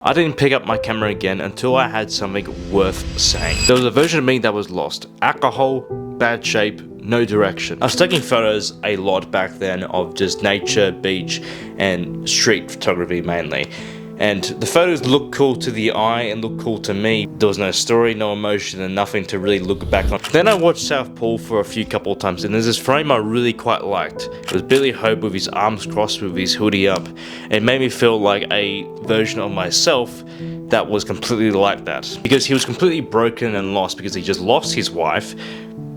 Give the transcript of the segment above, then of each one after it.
I didn't pick up my camera again until I had something worth saying. There was a version of me that was lost. Alcohol, bad shape, no direction. I was taking photos a lot back then of just nature, beach, and street photography mainly. And the photos looked cool to the eye and looked cool to me. There was no story, no emotion, and nothing to really look back on. Then I watched South Pole for a couple of times, and there's this frame I really quite liked. It was Billy Hope with his arms crossed with his hoodie up. It made me feel like a version of myself that was completely like that. Because he was completely broken and lost because he just lost his wife,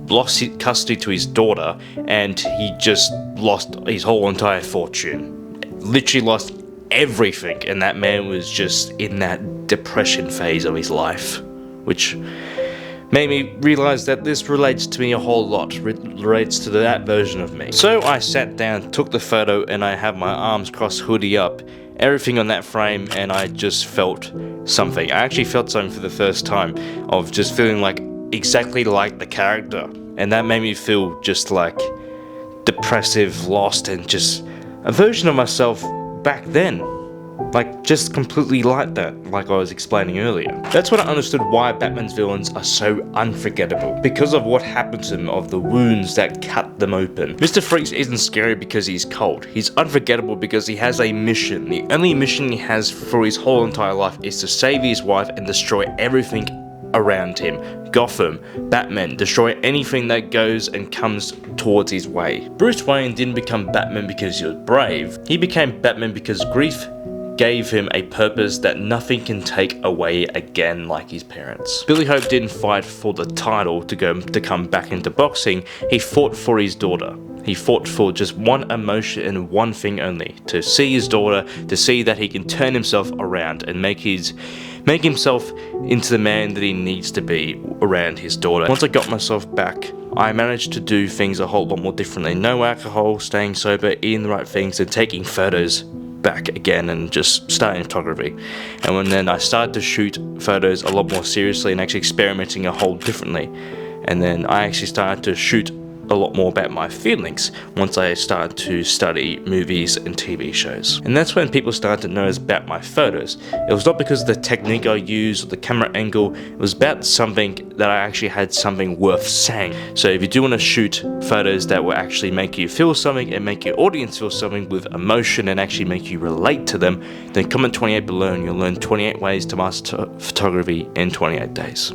lost custody to his daughter, and he just lost his whole entire fortune. Literally lost everything, and that man was just in that depression phase of his life, which made me realize that this relates to me a whole lot, relates to that version of me. So I sat down, took the photo, and I have my arms crossed, hoodie up, everything on that frame, and I just felt something. I actually felt something for the first time, of just feeling like exactly like the character, and that made me feel just like depressive, lost, and just a version of myself back then, like just completely like that, like I was explaining earlier. That's when I understood why Batman's villains are so unforgettable, because of what happened to them, of the wounds that cut them open. Mr. Freeze isn't scary because he's cold. He's unforgettable because he has a mission. The only mission he has for his whole entire life is to save his wife and destroy everything around him. Gotham, Batman, destroy anything that goes and comes towards his way. Bruce Wayne didn't become Batman because he was brave. He became Batman because grief gave him a purpose that nothing can take away again, like his parents. Billy Hope didn't fight for the title to come back into boxing. He fought for his daughter. He fought for just one emotion and one thing only, to see his daughter, to see that he can turn himself around and make himself into the man that he needs to be around his daughter. Once I got myself back, I managed to do things a whole lot more differently. No alcohol, staying sober, eating the right things, and taking photos back again, and just starting photography. And then I started to shoot photos a lot more seriously and actually experimenting a whole differently. And then I actually started to shoot a lot more about my feelings once I started to study movies and TV shows. And that's when people started to notice about my photos. It was not because of the technique I used or the camera angle, it was about something that I actually had something worth saying. So if you do want to shoot photos that will actually make you feel something and make your audience feel something with emotion and actually make you relate to them, then comment 28 below and you'll learn 28 ways to master photography in 28 days.